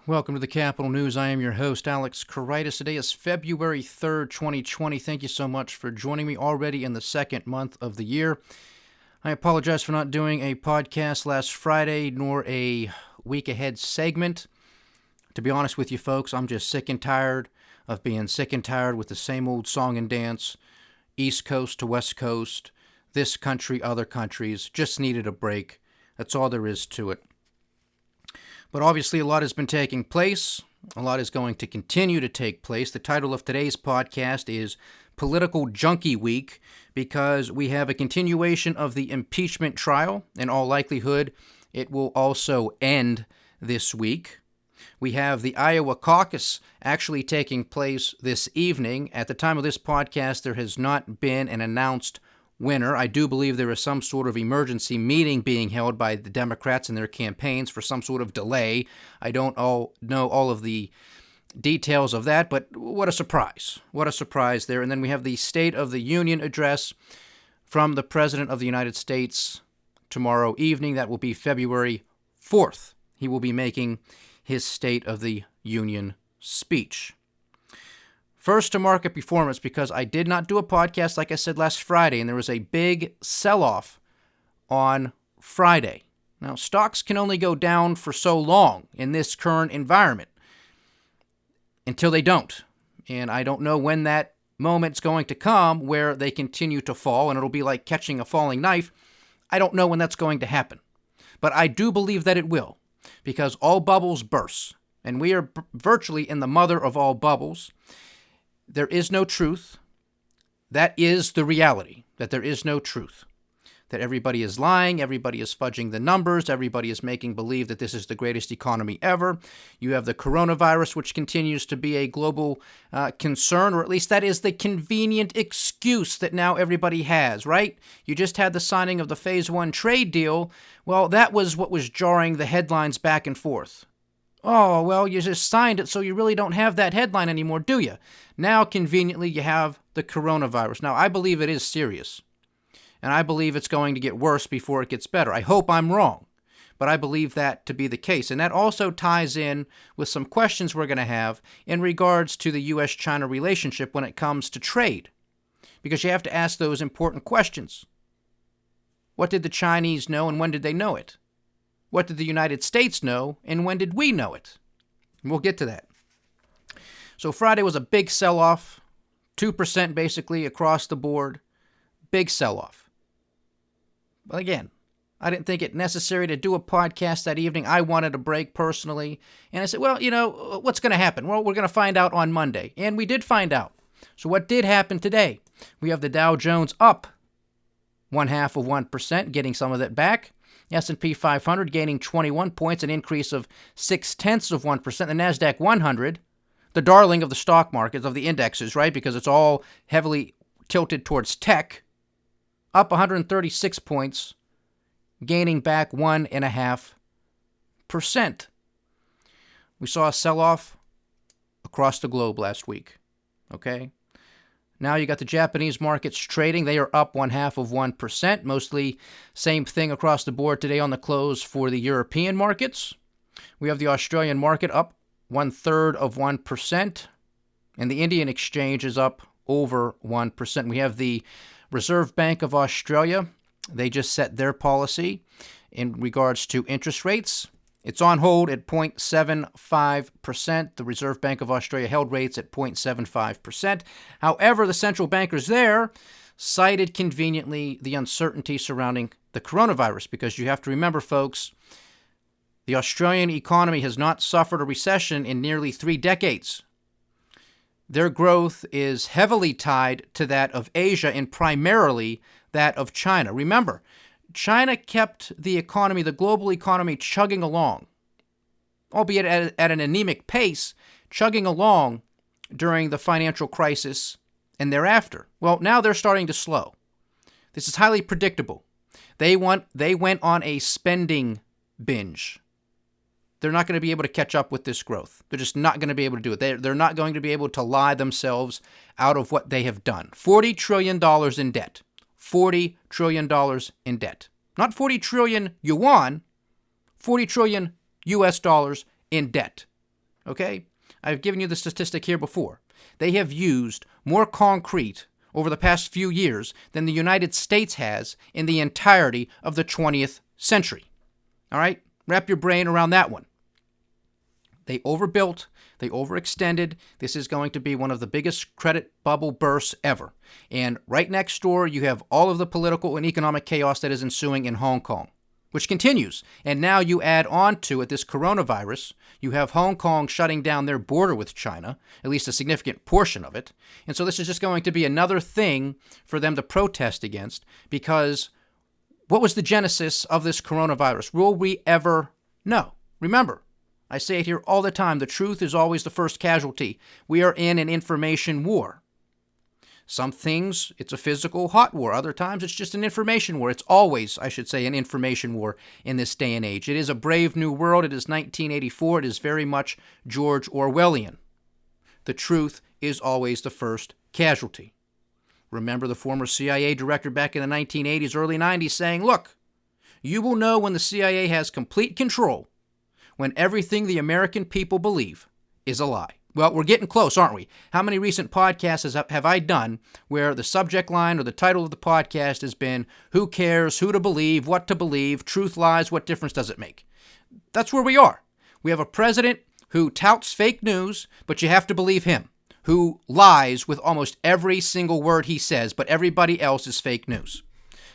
Welcome to the Capital News. I am your host, Alex Karitis. Today is February 3rd, 2020. Thank you so much for joining me already in the second month of the year. I apologize for not doing a podcast last Friday, nor a week ahead segment. To be honest with you folks, I'm just sick and tired of being sick and tired with the same old song and dance, East Coast to West Coast, this country, other countries. Just needed a break. That's all there is to it. But obviously a lot has been taking place. A lot is going to continue to take place. The title of today's podcast is Political Junkie Week because we have a continuation of the impeachment trial. In all likelihood, it will also end this week. We have the Iowa Caucus actually taking place this evening. At the time of this podcast, there has not been an announced winner. I do believe there is some sort of emergency meeting being held by the Democrats and their campaigns for some sort of delay. I don't know all of the details of that, but what a surprise. What a surprise there. And then we have the State of the Union address from the President of the United States tomorrow evening. That will be February 4th. He will be making his State of the Union speech. First to market performance, because I did not do a podcast, like I said, last Friday, and there was a big sell-off on Friday. Now, stocks can only go down for so long in this current environment until they don't. And I don't know when that moment's going to come where they continue to fall, and it'll be like catching a falling knife. I don't know when that's going to happen. But I do believe that it will, because all bubbles burst, and we are virtually in the mother of all bubbles. There is no truth. That is the reality, that there is no truth. That everybody is lying, everybody is fudging the numbers, everybody is making believe that this is the greatest economy ever. You have the coronavirus, which continues to be a global concern, or at least that is the convenient excuse that now everybody has, right? You just had the signing of the Phase 1 trade deal. Well, that was what was jarring the headlines back and forth. Oh, well, you just signed it, so you really don't have that headline anymore, do you? Now, conveniently, you have the coronavirus. Now, I believe it is serious, and I believe it's going to get worse before it gets better. I hope I'm wrong, but I believe that to be the case. And that also ties in with some questions we're going to have in regards to the U.S.-China relationship when it comes to trade, because you have to ask those important questions. What did the Chinese know, and when did they know it? What did the United States know, and when did we know it? And we'll get to that. So Friday was a big sell-off, 2% basically across the board. Big sell-off. But again, I didn't think it necessary to do a podcast that evening. I wanted a break personally. And I said, well, what's going to happen? Well, we're going to find out on Monday. And we did find out. So what did happen today? We have the Dow Jones up 0.5%, getting some of that back. S&P 500 gaining 21 points, an increase of 0.6%. The NASDAQ 100, the darling of the stock markets, of the indexes, right? Because it's all heavily tilted towards tech, up 136 points, gaining back 1.5%. We saw a sell-off across the globe last week, okay? Now you got the Japanese markets trading. They are up 0.5%. Mostly same thing across the board today on the close for the European markets. We have the Australian market up 0.33%. And the Indian exchange is up over 1%. We have the Reserve Bank of Australia. They just set their policy in regards to interest rates. It's on hold at 0.75%. The Reserve Bank of Australia held rates at 0.75%. However, the central bankers there cited conveniently the uncertainty surrounding the coronavirus, because you have to remember, folks, the Australian economy has not suffered a recession in nearly 3 decades. Their growth is heavily tied to that of Asia and primarily that of China. Remember, China kept the economy, the global economy, chugging along, albeit at an anemic pace, chugging along during the financial crisis and thereafter. Well, now they're starting to slow. This is highly predictable. They went on a spending binge. They're not going to be able to catch up with this growth. They're just not going to be able to do it. They're not going to be able to lie themselves out of what they have done. $40 trillion in debt. $40 trillion in debt. Not 40 trillion yuan, 40 trillion US dollars in debt. Okay? I've given you the statistic here before. They have used more concrete over the past few years than the United States has in the entirety of the 20th century. All right? Wrap your brain around that one. They overbuilt, they overextended. This is going to be one of the biggest credit bubble bursts ever. And right next door, you have all of the political and economic chaos that is ensuing in Hong Kong, which continues. And now you add on to it this coronavirus. You have Hong Kong shutting down their border with China, at least a significant portion of it. And so this is just going to be another thing for them to protest against, because what was the genesis of this coronavirus? Will we ever know? Remember, I say it here all the time, the truth is always the first casualty. We are in an information war. Some things, it's a physical hot war. Other times, it's just an information war. It's always, I should say, an information war in this day and age. It is a brave new world. It is 1984. It is very much George Orwellian. The truth is always the first casualty. Remember the former CIA director back in the 1980s, early 90s saying, look, you will know when the CIA has complete control when everything the American people believe is a lie. Well, we're getting close, aren't we? How many recent podcasts have I done where the subject line or the title of the podcast has been, who cares, who to believe, what to believe, truth, lies, what difference does it make? That's where we are. We have a president who touts fake news, but you have to believe him, who lies with almost every single word he says, but everybody else is fake news.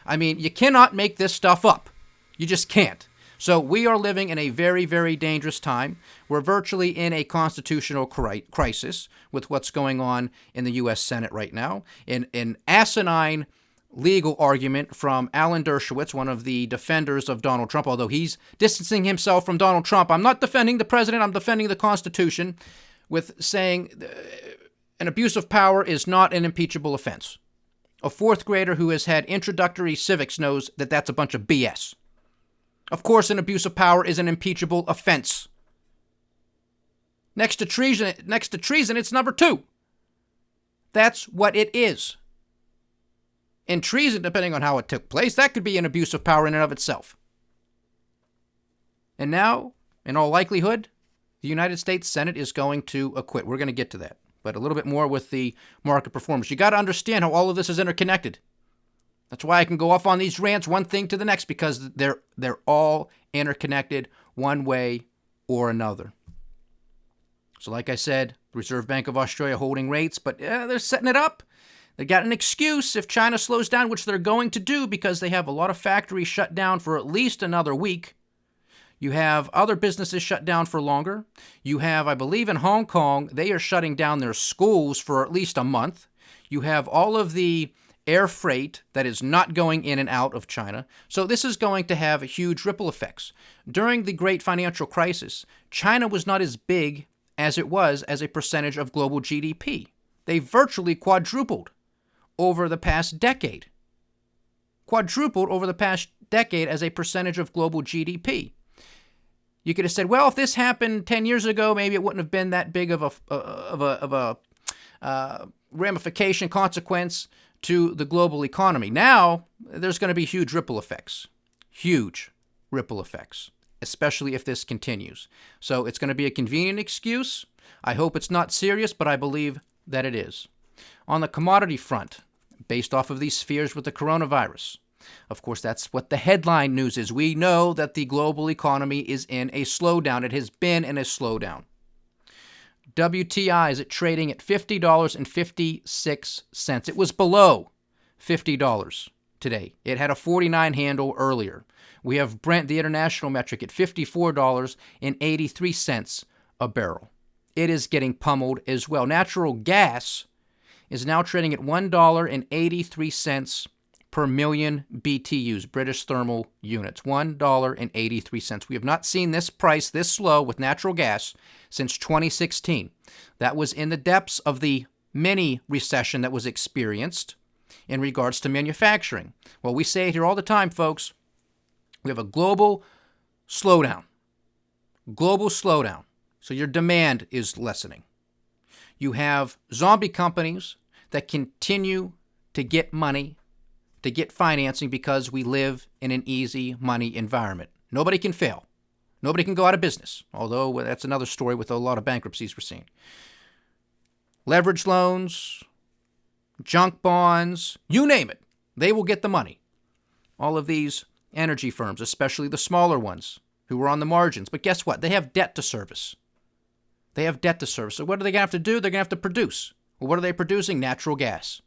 I mean, you cannot make this stuff up. You just can't. So we are living in a very, very dangerous time. We're virtually in a constitutional crisis with what's going on in the U.S. Senate right now. An asinine legal argument from Alan Dershowitz, one of the defenders of Donald Trump, although he's distancing himself from Donald Trump. I'm not defending the president, I'm defending the Constitution, with saying an abuse of power is not an impeachable offense. A fourth grader who has had introductory civics knows that that's a bunch of BS. Of course, an abuse of power is an impeachable offense. Next to treason, it's number 2. That's what it is. And treason, depending on how it took place, that could be an abuse of power in and of itself. And now, in all likelihood, the United States Senate is going to acquit. We're going to get to that, but a little bit more with the market performance. You got to understand how all of this is interconnected. That's why I can go off on these rants, one thing to the next, because they're all interconnected one way or another. So like I said, the Reserve Bank of Australia holding rates, but they're setting it up. They got an excuse if China slows down, which they're going to do because they have a lot of factories shut down for at least another week. You have other businesses shut down for longer. You have, I believe in Hong Kong, they are shutting down their schools for at least a month. You have all of the air freight that is not going in and out of China. So this is going to have huge ripple effects. During the great financial crisis, China was not as big as it was as a percentage of global GDP. They virtually quadrupled over the past decade. Quadrupled over the past decade as a percentage of global GDP. You could have said, well, if this happened 10 years ago, maybe it wouldn't have been that big of a ramification, consequence to the global economy. Now, there's going to be huge ripple effects. Huge ripple effects, especially if this continues. So it's going to be a convenient excuse. I hope it's not serious, but I believe that it is. On the commodity front, based off of these fears with the coronavirus, of course, that's what the headline news is. We know that the global economy is in a slowdown. It has been in a slowdown. WTI is trading at $50.56. It was below $50 today. It had a 49 handle earlier. We have Brent, the international metric, at $54.83 a barrel. It is getting pummeled as well. Natural gas is now trading at $1.83 per million BTUs, British thermal units, $1.83. We have not seen this price this low with natural gas since 2016. That was in the depths of the mini recession that was experienced in regards to manufacturing. Well, we say it here all the time, folks. We have a global slowdown. Global slowdown. So your demand is lessening. You have zombie companies that continue to get money, to get financing because we live in an easy money environment. Nobody can fail. Nobody can go out of business, although that's another story with a lot of bankruptcies we're seeing. Leverage loans, junk bonds, you name it, they will get the money. All of these energy firms, especially the smaller ones who are on the margins. But guess what? They have debt to service. So what are they going to have to do? They're going to have to produce. Well, what are they producing? Natural gas.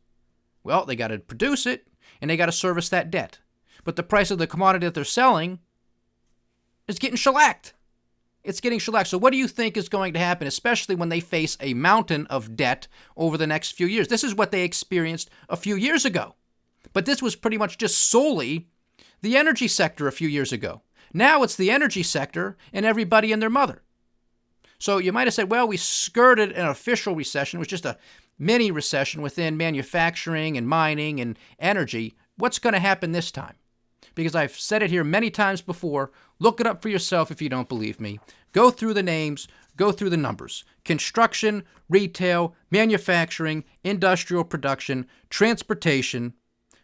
Well, they got to produce it, and they got to service that debt. But the price of the commodity that they're selling is getting shellacked. It's getting shellacked. So what do you think is going to happen, especially when they face a mountain of debt over the next few years? This is what they experienced a few years ago. But this was pretty much just solely the energy sector a few years ago. Now it's the energy sector and everybody and their mother. So you might have said, well, we skirted an official recession. It was just a mini recession within manufacturing and mining and energy. What's going to happen this time? Because I've said it here many times before. Look it up for yourself if you don't believe me. Go through the names, go through the numbers. Construction, retail, manufacturing, industrial production, transportation,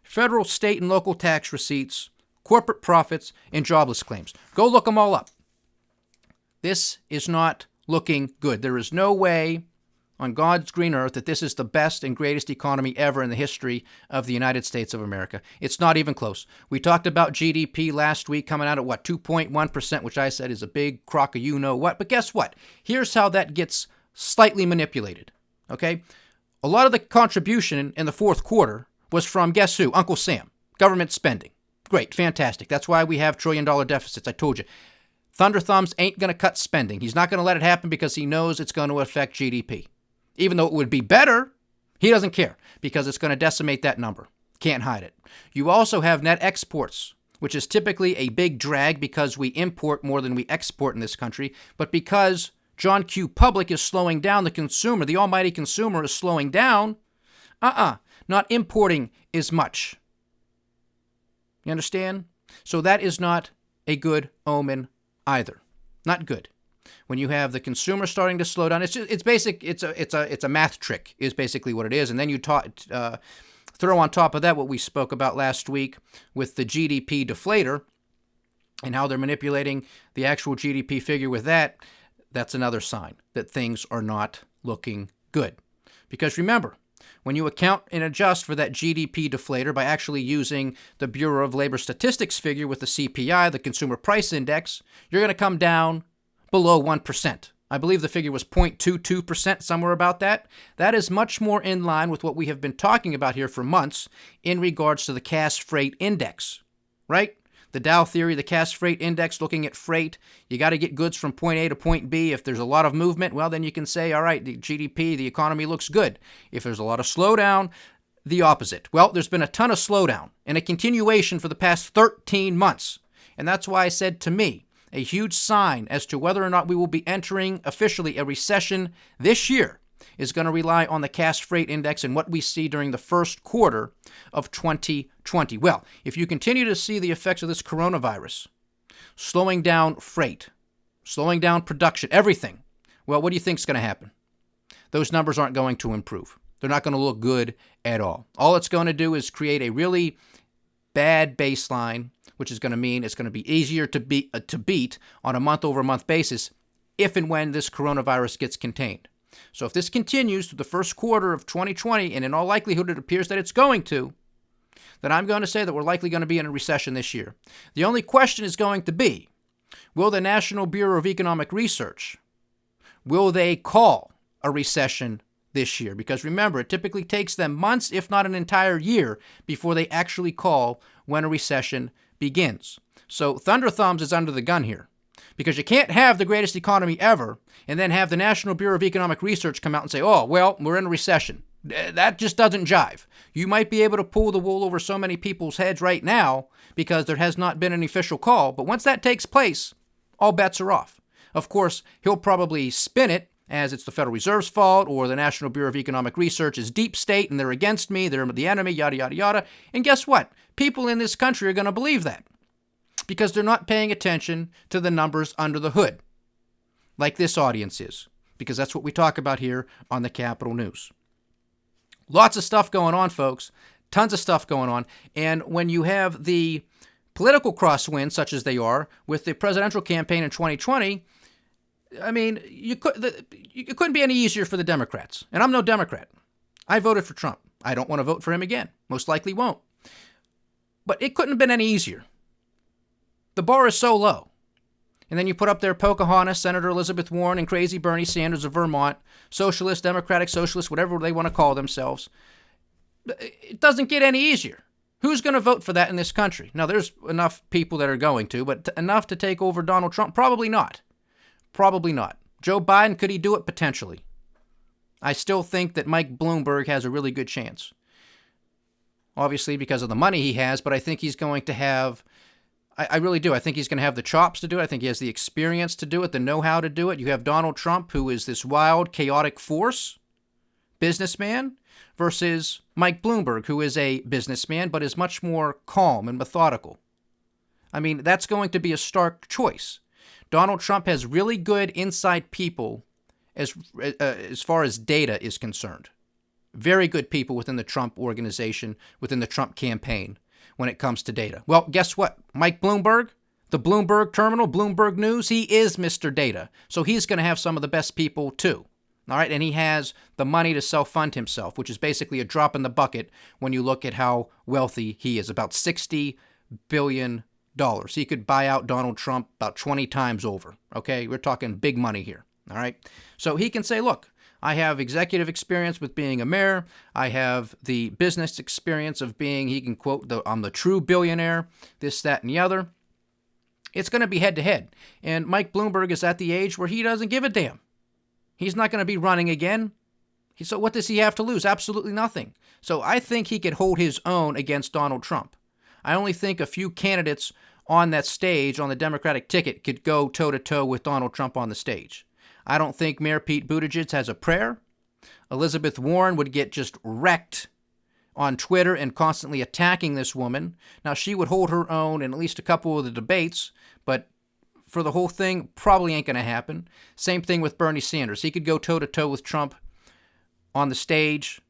federal, state, and local tax receipts, corporate profits, and jobless claims. Go look them all up. This is not looking good. There is no way on God's green earth that this is the best and greatest economy ever in the history of the United States of America. It's not even close. We talked about GDP last week coming out at 2.1%, which I said is a big crock of you-know-what. But guess what? Here's how that gets slightly manipulated, okay? A lot of the contribution in the fourth quarter was from, guess who? Uncle Sam. Government spending. Great, fantastic. That's why we have trillion-dollar deficits. I told you. Thunder Thumbs ain't going to cut spending. He's not going to let it happen because he knows it's going to affect GDP. Even though it would be better, he doesn't care because it's going to decimate that number. Can't hide it. You also have net exports, which is typically a big drag because we import more than we export in this country. But because John Q. Public is slowing down, the consumer, the almighty consumer is slowing down, not importing as much. You understand? So that is not a good omen either. Not good. When you have the consumer starting to slow down, it's a math trick is basically what it is. And then you throw on top of that what we spoke about last week with the GDP deflator and how they're manipulating the actual GDP figure with that. That's another sign that things are not looking good. Because remember, when you account and adjust for that GDP deflator by actually using the Bureau of Labor Statistics figure with the CPI, the Consumer Price Index, you're going to come down below 1%. I believe the figure was 0.22%, somewhere about that. That is much more in line with what we have been talking about here for months in regards to the Cass Freight Index, right? The Dow theory, the Cass Freight Index, looking at freight. You got to get goods from point A to point B. If there's a lot of movement, well, then you can say, all right, the GDP, the economy looks good. If there's a lot of slowdown, the opposite. Well, there's been a ton of slowdown and a continuation for the past 13 months. And that's why I said to me, a huge sign as to whether or not we will be entering officially a recession this year is going to rely on the Cass Freight Index and what we see during the first quarter of 2020. Well, if you continue to see the effects of this coronavirus, slowing down freight, slowing down production, everything, well, what do you think is going to happen? Those numbers aren't going to improve. They're not going to look good at all. All it's going to do is create a really bad baseline, which is going to mean it's going to be easier to beat on a month-over-month basis if and when this coronavirus gets contained. So if this continues through the first quarter of 2020, and in all likelihood it appears that it's going to, then I'm going to say that we're likely going to be in a recession this year. The only question is going to be, will the National Bureau of Economic Research, will they call a recession this year? Because remember, it typically takes them months, if not an entire year, before they actually call when a recession begins. So Thunder Thumbs is under the gun here. Because you can't have the greatest economy ever and then have the National Bureau of Economic Research come out and say, oh, well, we're in a recession. That just doesn't jive. You might be able to pull the wool over so many people's heads right now because there has not been an official call. But once that takes place, all bets are off. Of course, he'll probably spin it as it's the Federal Reserve's fault or the National Bureau of Economic Research is deep state and they're against me, they're the enemy, yada, yada, yada. And guess what? People in this country are going to believe that because they're not paying attention to the numbers under the hood like this audience is, because that's what we talk about here on the Kapital News. Lots of stuff going on, folks. Tons of stuff going on. And when you have the political crosswinds, such as they are, with the presidential campaign in 2020, I mean, it couldn't be any easier for the Democrats. And I'm no Democrat. I voted for Trump. I don't want to vote for him again. Most likely won't. But it couldn't have been any easier. The bar is so low. And then you put up there Pocahontas, Senator Elizabeth Warren, and crazy Bernie Sanders of Vermont, socialist, democratic socialist, whatever they want to call themselves. It doesn't get any easier. Who's going to vote for that in this country? Now, there's enough people that are going to, but enough to take over Donald Trump? Probably not. Probably not. Joe Biden, could he do it? Potentially. I still think that Mike Bloomberg has a really good chance. Obviously, because of the money he has, but I think he's going to have, I really do. I think he's going to have the chops to do it. I think he has the experience to do it, the know-how to do it. You have Donald Trump, who is this wild, chaotic force, businessman, versus Mike Bloomberg, who is a businessman, but is much more calm and methodical. I mean, that's going to be a stark choice. Donald Trump has really good inside people as far as data is concerned. Very good people within the Trump organization, within the Trump campaign when it comes to data. Well, guess what? Mike Bloomberg, the Bloomberg Terminal, Bloomberg News, he is Mr. Data. So he's going to have some of the best people too. All right, and he has the money to self-fund himself, which is basically a drop in the bucket when you look at how wealthy he is, about $60 billion. He could buy out Donald Trump about 20 times over, okay? We're talking big money here, all right? So he can say, look, I have executive experience with being a mayor. I have the business experience of being, he can quote, I'm the true billionaire, this, that, and the other. It's going to be head-to-head. And Mike Bloomberg is at the age where he doesn't give a damn. He's not going to be running again. So what does he have to lose? Absolutely nothing. So I think he could hold his own against Donald Trump. I only think a few candidates on that stage, on the Democratic ticket, could go toe-to-toe with Donald Trump on the stage. I don't think Mayor Pete Buttigieg has a prayer. Elizabeth Warren would get just wrecked on Twitter and constantly attacking this woman. Now, she would hold her own in at least a couple of the debates, but for the whole thing, probably ain't going to happen. Same thing with Bernie Sanders. He could go toe-to-toe with Trump on the stage,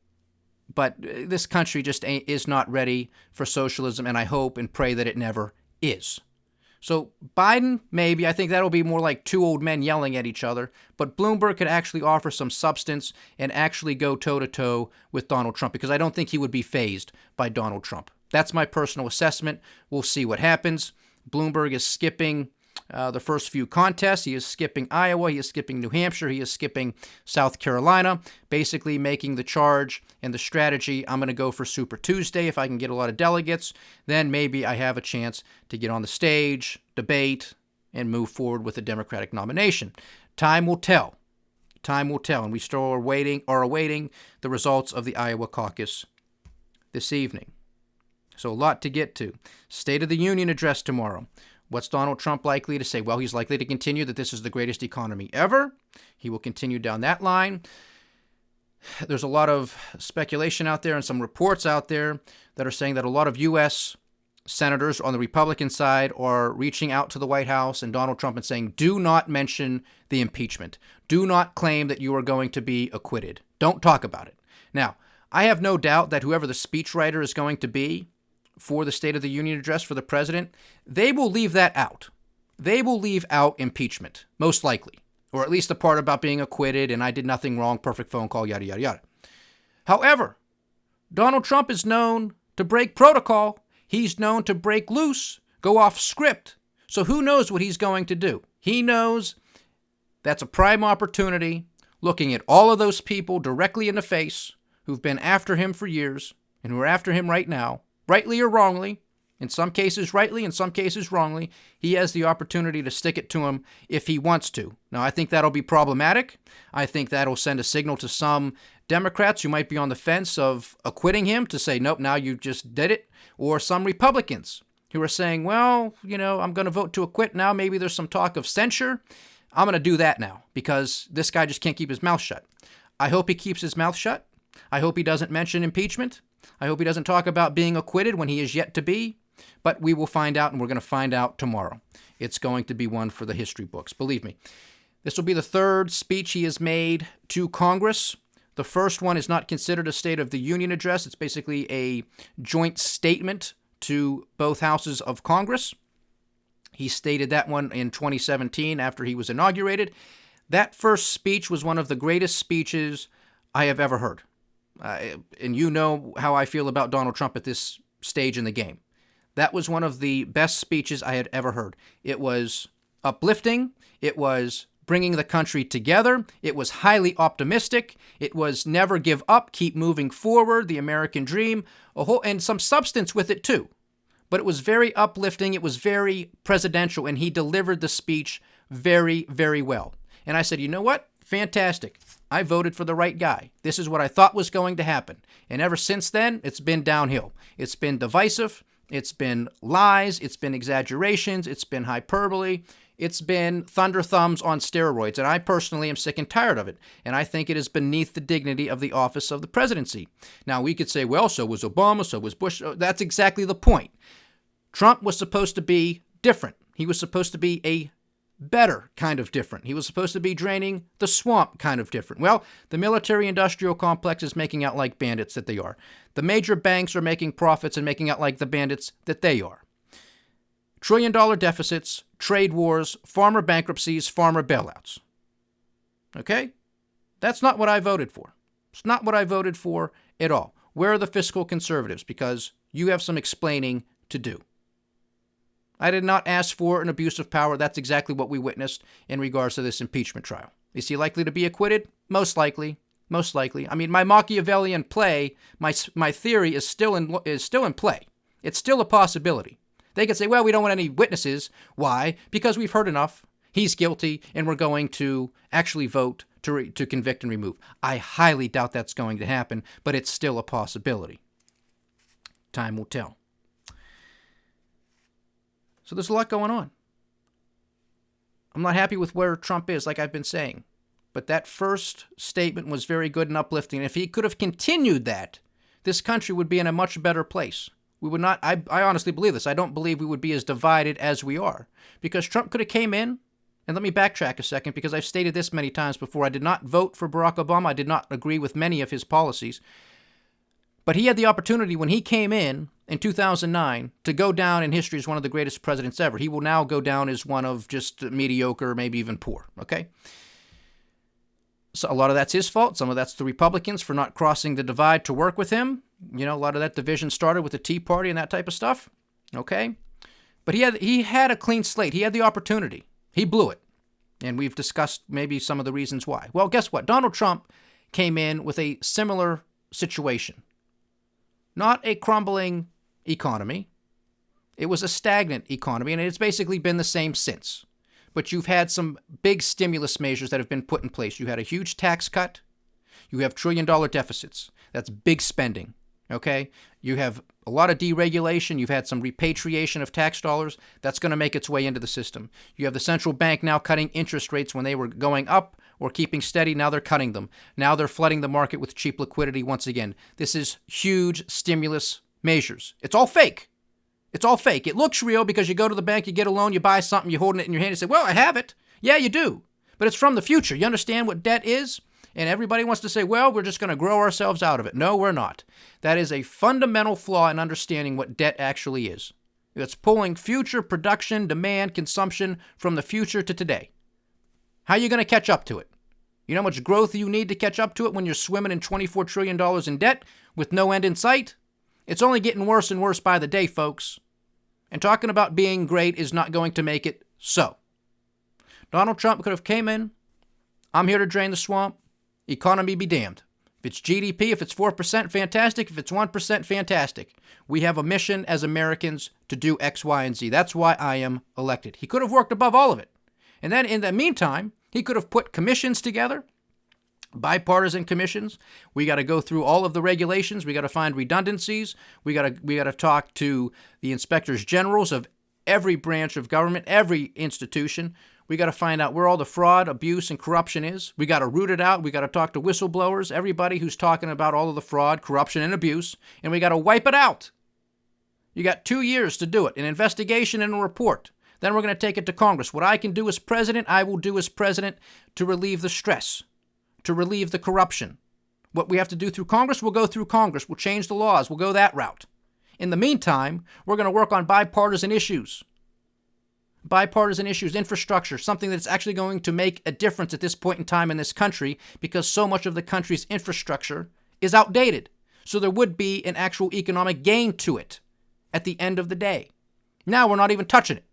but this country just is not ready for socialism, and I hope and pray that it never is. So Biden, maybe. I think that'll be more like two old men yelling at each other. But Bloomberg could actually offer some substance and actually go toe-to-toe with Donald Trump, because I don't think he would be fazed by Donald Trump. That's my personal assessment. We'll see what happens. Bloomberg is skipping the first few contests. He is skipping Iowa. He is skipping New Hampshire. He is skipping South Carolina, basically making the charge and the strategy. I'm going to go for Super Tuesday. If I can get a lot of delegates, then maybe I have a chance to get on the stage, debate, and move forward with the Democratic nomination. Time will tell. Time will tell. And we still are awaiting the results of the Iowa Caucus this evening. So a lot to get to. State of the Union address tomorrow. What's Donald Trump likely to say? Well, he's likely to continue that this is the greatest economy ever. He will continue down that line. There's a lot of speculation out there and some reports out there that are saying that a lot of U.S. senators on the Republican side are reaching out to the White House and Donald Trump and saying, do not mention the impeachment. Do not claim that you are going to be acquitted. Don't talk about it. Now, I have no doubt that whoever the speechwriter is going to be for the State of the Union address for the president, they will leave that out. They will leave out impeachment, most likely, or at least the part about being acquitted and I did nothing wrong, perfect phone call, yada, yada, yada. However, Donald Trump is known to break protocol. He's known to break loose, go off script. So who knows what he's going to do? He knows that's a prime opportunity, looking at all of those people directly in the face who've been after him for years and who are after him right now, rightly or wrongly, in some cases rightly, in some cases wrongly. He has the opportunity to stick it to him if he wants to. Now, I think that'll be problematic. I think that'll send a signal to some Democrats who might be on the fence of acquitting him to say, nope, now you just did it. Or some Republicans who are saying, well, I'm going to vote to acquit now. Maybe there's some talk of censure. I'm going to do that now because this guy just can't keep his mouth shut. I hope he keeps his mouth shut. I hope he doesn't mention impeachment. I hope he doesn't talk about being acquitted when he is yet to be, but we will find out, and we're going to find out tomorrow. It's going to be one for the history books, believe me. This will be the third speech he has made to Congress. The first one is not considered a State of the Union address. It's basically a joint statement to both houses of Congress. He stated that one in 2017 after he was inaugurated. That first speech was one of the greatest speeches I have ever heard. And you know how I feel about Donald Trump at this stage in the game. That was one of the best speeches I had ever heard. It was uplifting. It was bringing the country together. It was highly optimistic. It was never give up, keep moving forward, the American dream, and some substance with it too. But it was very uplifting. It was very presidential, and he delivered the speech very, very well. And I said, you know what? Fantastic. I voted for the right guy. This is what I thought was going to happen. And ever since then, it's been downhill. It's been divisive. It's been lies. It's been exaggerations. It's been hyperbole. It's been thunder thumbs on steroids. And I personally am sick and tired of it. And I think it is beneath the dignity of the office of the presidency. Now, we could say, well, so was Obama, so was Bush. That's exactly the point. Trump was supposed to be different. He was supposed to be a better kind of different. He was supposed to be draining the swamp kind of different. Well, the military-industrial complex is making out like bandits that they are. The major banks are making profits and making out like the bandits that they are. Trillion-dollar deficits, trade wars, farmer bankruptcies, farmer bailouts. Okay? That's not what I voted for. It's not what I voted for at all. Where are the fiscal conservatives? Because you have some explaining to do. I did not ask for an abuse of power. That's exactly what we witnessed in regards to this impeachment trial. Is he likely to be acquitted? Most likely. Most likely. I mean, my Machiavellian play, my theory is still in play. It's still a possibility. They could say, well, we don't want any witnesses. Why? Because we've heard enough. He's guilty, and we're going to actually vote to convict and remove. I highly doubt that's going to happen, but it's still a possibility. Time will tell. So there's a lot going on. I'm not happy with where Trump is, like I've been saying. But that first statement was very good and uplifting. If he could have continued that, this country would be in a much better place. We would not, I honestly believe this. I don't believe we would be as divided as we are. Because Trump could have came in, and let me backtrack a second, because I've stated this many times before. I did not vote for Barack Obama. I did not agree with many of his policies. But he had the opportunity when he came in 2009 to go down in history as one of the greatest presidents ever. He will now go down as one of just mediocre, maybe even poor, okay? So a lot of that's his fault. Some of that's the Republicans for not crossing the divide to work with him. You know, a lot of that division started with the Tea Party and that type of stuff, okay? But he had a clean slate. He had the opportunity. He blew it. And we've discussed maybe some of the reasons why. Well, guess what? Donald Trump came in with a similar situation. Not a crumbling economy. It was a stagnant economy, and it's basically been the same since. But you've had some big stimulus measures that have been put in place. You had a huge tax cut. You have trillion-dollar deficits. That's big spending, okay? You have a lot of deregulation. You've had some repatriation of tax dollars. That's going to make its way into the system. You have the central bank now cutting interest rates when they were going up or keeping steady. Now they're cutting them. Now they're flooding the market with cheap liquidity once again. This is huge stimulus measures. It's all fake. It's all fake. It looks real because you go to the bank, you get a loan, you buy something, you're holding it in your hand, you say, well, I have it. Yeah, you do. But it's from the future. You understand what debt is? And everybody wants to say, well, we're just going to grow ourselves out of it. No, we're not. That is a fundamental flaw in understanding what debt actually is. It's pulling future production, demand, consumption from the future to today. How are you going to catch up to it? You know how much growth you need to catch up to it when you're swimming in $24 trillion in debt with no end in sight? It's only getting worse and worse by the day, folks. And talking about being great is not going to make it so. Donald Trump could have came in. I'm here to drain the swamp. Economy be damned. If it's GDP, if it's 4%, fantastic. If it's 1%, fantastic. We have a mission as Americans to do X, Y, and Z. That's why I am elected. He could have worked above all of it. And then in the meantime, he could have put commissions together, bipartisan commissions. We got to go through all of the regulations. We got to find redundancies. We got to talk to the inspectors generals of every branch of government, every institution. We got to find out where all the fraud, abuse, and corruption is. We got to root it out. We got to talk to whistleblowers, everybody who's talking about all of the fraud, corruption, and abuse, and we got to wipe it out. You got 2 years to do it, an investigation and a report. Then we're going to take it to Congress. What I can do as president, I will do as president to relieve the stress, to relieve the corruption. What we have to do through Congress, we'll go through Congress. We'll change the laws. We'll go that route. In the meantime, we're going to work on bipartisan issues. Bipartisan issues, infrastructure, something that's actually going to make a difference at this point in time in this country because so much of the country's infrastructure is outdated. So there would be an actual economic gain to it at the end of the day. Now we're not even touching it.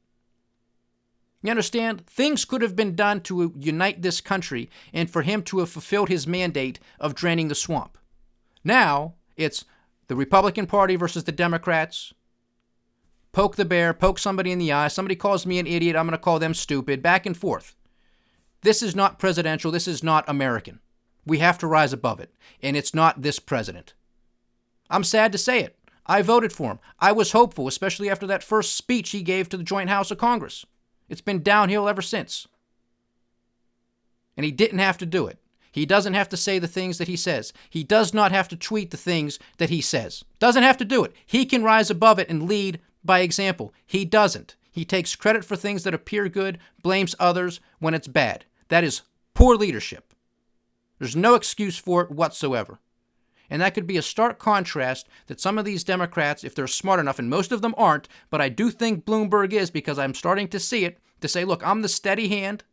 You understand? Things could have been done to unite this country and for him to have fulfilled his mandate of draining the swamp. Now it's the Republican Party versus the Democrats. Poke the bear, poke somebody in the eye. Somebody calls me an idiot, I'm going to call them stupid. Back and forth. This is not presidential. This is not American. We have to rise above it. And it's not this president. I'm sad to say it. I voted for him. I was hopeful, especially after that first speech he gave to the Joint House of Congress. It's been downhill ever since. And he didn't have to do it. He doesn't have to say the things that he says. He does not have to tweet the things that he says. Doesn't have to do it. He can rise above it and lead by example. He doesn't. He takes credit for things that appear good, blames others when it's bad. That is poor leadership. There's no excuse for it whatsoever. And that could be a stark contrast that some of these Democrats, if they're smart enough, and most of them aren't, but I do think Bloomberg is because I'm starting to see it, to say, look, I'm the steady hand.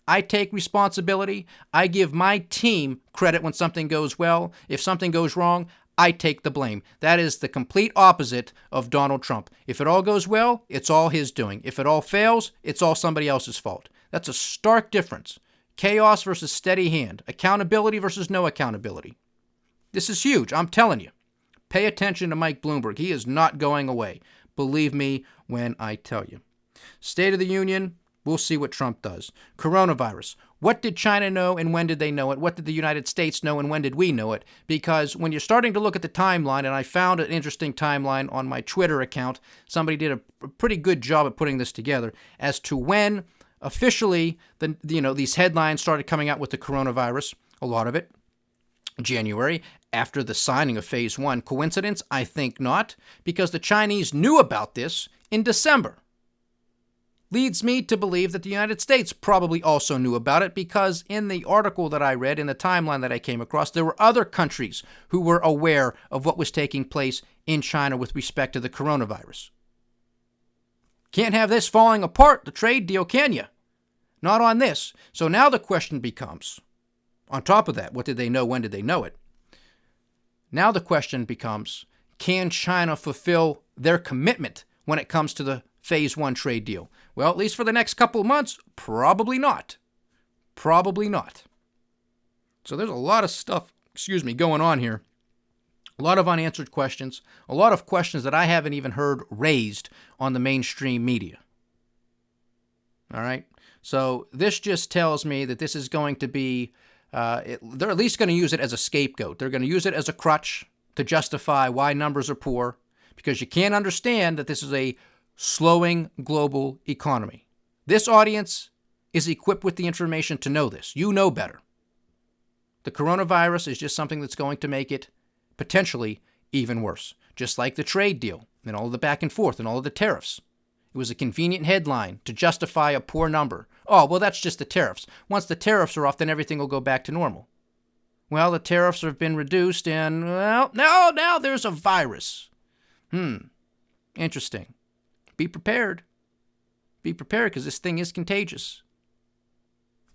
I take responsibility. I give my team credit when something goes well. If something goes wrong, I take the blame. That is the complete opposite of Donald Trump. If it all goes well, it's all his doing. If it all fails, it's all somebody else's fault. That's a stark difference. Chaos versus steady hand. Accountability versus no accountability. This is huge. I'm telling you. Pay attention to Mike Bloomberg. He is not going away. Believe me when I tell you. State of the Union, we'll see what Trump does. Coronavirus. What did China know and when did they know it? What did the United States know and when did we know it? Because when you're starting to look at the timeline, and I found an interesting timeline on my Twitter account, somebody did a pretty good job at putting this together as to when officially these headlines started coming out with the coronavirus, a lot of it. January, after the signing of Phase 1. Coincidence? I think not, because the Chinese knew about this in December. Leads me to believe that the United States probably also knew about it because in the article that I read, in the timeline that I came across, there were other countries who were aware of what was taking place in China with respect to the coronavirus. Can't have this falling apart, the trade deal, can you? Not on this. So now the question becomes, on top of that, what did they know? When did they know it? Now the question becomes, can China fulfill their commitment when it comes to the Phase 1 trade deal? Well, at least for the next couple of months, probably not. Probably not. So there's a lot of stuff, going on here. A lot of unanswered questions. A lot of questions that I haven't even heard raised on the mainstream media. All right? So this just tells me that this is going to be they're at least going to use it as a scapegoat. They're going to use it as a crutch to justify why numbers are poor, because you can't understand that this is a slowing global economy. This audience is equipped with the information to know this. You know better. The coronavirus is just something that's going to make it potentially even worse, just like the trade deal and all of the back and forth and all of the tariffs. It was a convenient headline to justify a poor number. Oh, well, that's just the tariffs. Once the tariffs are off, then everything will go back to normal. Well, the tariffs have been reduced and, well, now there's a virus. Interesting. Be prepared. Be prepared because this thing is contagious.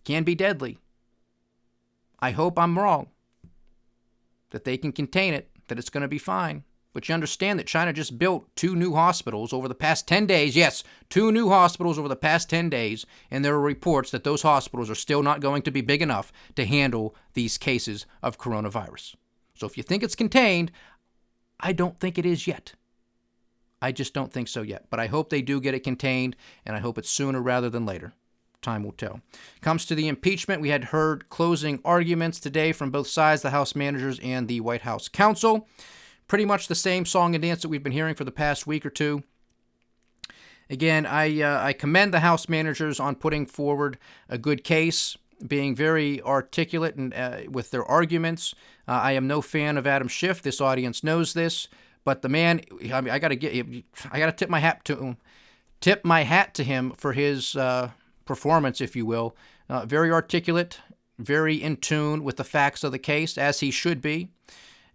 Can be deadly. I hope I'm wrong. That they can contain it, that it's going to be fine. But you understand that China just built 2 new hospitals over the past 10 days. Yes, 2 new hospitals over the past 10 days. And there are reports that those hospitals are still not going to be big enough to handle these cases of coronavirus. So if you think it's contained, I don't think it is yet. I just don't think so yet. But I hope they do get it contained, and I hope it's sooner rather than later. Time will tell. Comes to the impeachment, we had heard closing arguments today from both sides, the House managers and the White House counsel. Pretty much the same song and dance that we've been hearing for the past week or two. Again, I commend the House managers on putting forward a good case, being very articulate and with their arguments. I am no fan of Adam Schiff. This audience knows this, but the man, I got to tip my hat to him. Tip my hat to him for his performance, if you will. Very articulate, very in tune with the facts of the case, as he should be.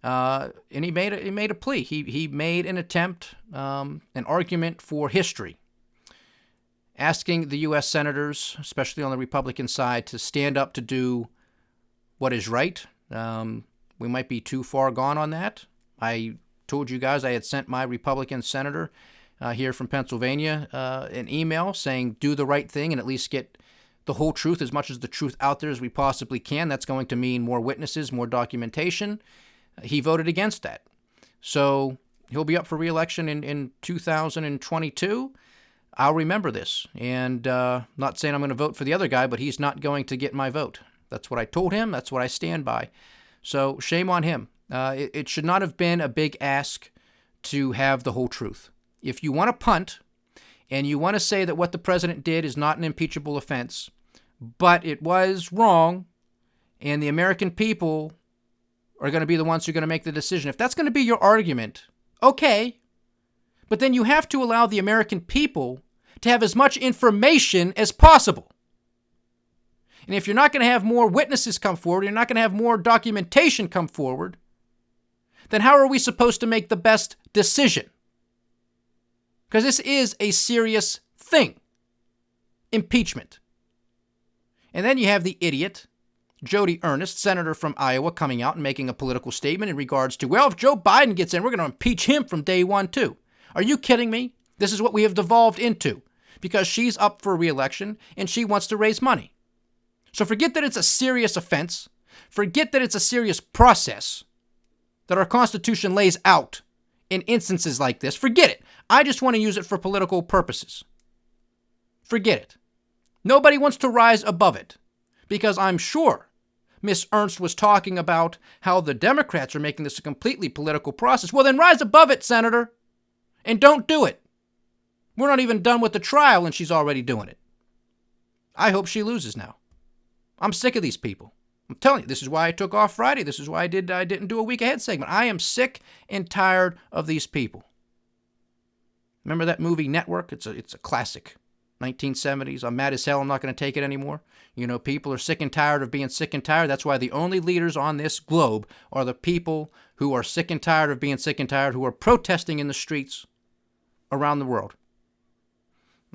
and he made a plea. He made an attempt, an argument for history, asking the U.S. senators, especially on the Republican side, to stand up to do what is right. We might be too far gone on that. I told you guys I had sent my Republican senator here from Pennsylvania an email saying do the right thing and at least get the whole truth, as much as the truth out there as we possibly can. That's going to mean more witnesses, more documentation. He voted against that. So he'll be up for re-election in 2022. I'll remember this. And not saying I'm going to vote for the other guy, but he's not going to get my vote. That's what I told him. That's what I stand by. So shame on him. It should not have been a big ask to have the whole truth. If you want to punt and you want to say that what the president did is not an impeachable offense, but it was wrong, and the American people are going to be the ones who are going to make the decision. If that's going to be your argument, okay. But then you have to allow the American people to have as much information as possible. And if you're not going to have more witnesses come forward, you're not going to have more documentation come forward, then how are we supposed to make the best decision? Because this is a serious thing. Impeachment. And then you have the idiot, Jody Ernest, senator from Iowa, coming out and making a political statement in regards to, well, if Joe Biden gets in, we're going to impeach him from day one, too. Are you kidding me? This is what we have devolved into because she's up for re-election and she wants to raise money. So forget that it's a serious offense. Forget that it's a serious process that our Constitution lays out in instances like this. Forget it. I just want to use it for political purposes. Forget it. Nobody wants to rise above it because I'm sure Miss Ernst was talking about how the Democrats are making this a completely political process. Well, then rise above it, Senator, and don't do it. We're not even done with the trial and she's already doing it. I hope she loses now. I'm sick of these people. I'm telling you, this is why I took off Friday. This is why I didn't do a week ahead segment. I am sick and tired of these people. Remember that movie Network? It's a classic. 1970s. I'm mad as hell. I'm not going to take it anymore. You know, people are sick and tired of being sick and tired. That's why the only leaders on this globe are the people who are sick and tired of being sick and tired, who are protesting in the streets around the world.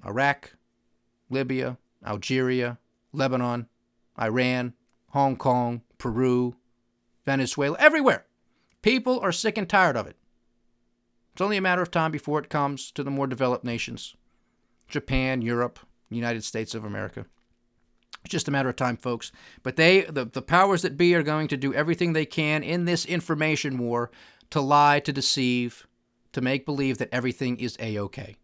Iraq, Libya, Algeria, Lebanon, Iran, Hong Kong, Peru, Venezuela, everywhere. People are sick and tired of it. It's only a matter of time before it comes to the more developed nations. Japan, Europe, United States of America. It's just a matter of time, folks. But the powers that be are going to do everything they can in this information war to lie, to deceive, to make believe that everything is A-OK.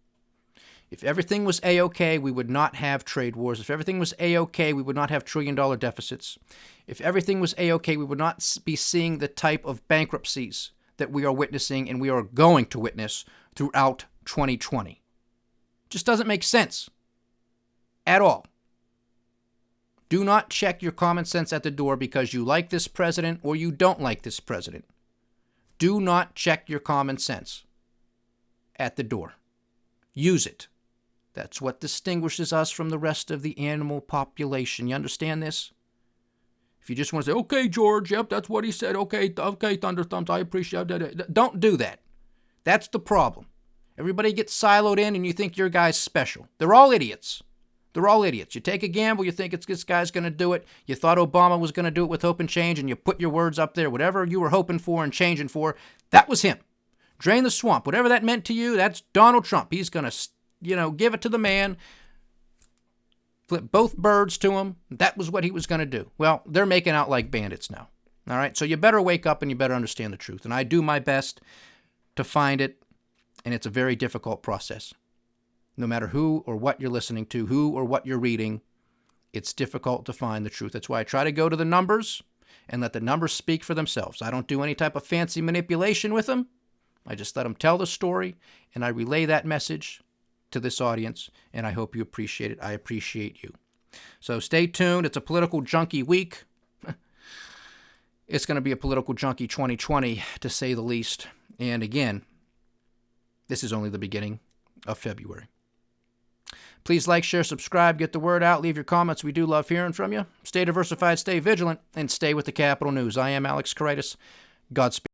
If everything was A-OK, we would not have trade wars. If everything was A-OK, we would not have trillion-dollar deficits. If everything was A-OK, we would not be seeing the type of bankruptcies that we are witnessing and we are going to witness throughout 2020. Just doesn't make sense at all. Do not check your common sense at the door because you like this president or you don't like this president. Do not check your common sense at the door. Use it. That's what distinguishes us from the rest of the animal population. You understand this? If you just want to say, okay, George, yep, that's what he said. Okay, Thunder Thumbs, I appreciate that. Don't do that. That's the problem. Everybody gets siloed in and you think your guy's special. They're all idiots. They're all idiots. You take a gamble, you think this guy's going to do it. You thought Obama was going to do it with hope and change, and you put your words up there. Whatever you were hoping for and changing for, that was him. Drain the swamp. Whatever that meant to you, that's Donald Trump. He's going to, give it to the man. Flip both birds to him. That was what he was going to do. Well, they're making out like bandits now. All right? So you better wake up and you better understand the truth. And I do my best to find it, and it's a very difficult process. No matter who or what you're listening to, who or what you're reading, it's difficult to find the truth. That's why I try to go to the numbers and let the numbers speak for themselves. I don't do any type of fancy manipulation with them. I just let them tell the story, and I relay that message to this audience, and I hope you appreciate it. I appreciate you. So stay tuned. It's a political junkie week. It's going to be a political junkie 2020, to say the least. And again, this is only the beginning of February. Please like, share, subscribe, get the word out, leave your comments. We do love hearing from you. Stay diversified, stay vigilant, and stay with the Kapital News. I am Alex Karitis. Godspeed.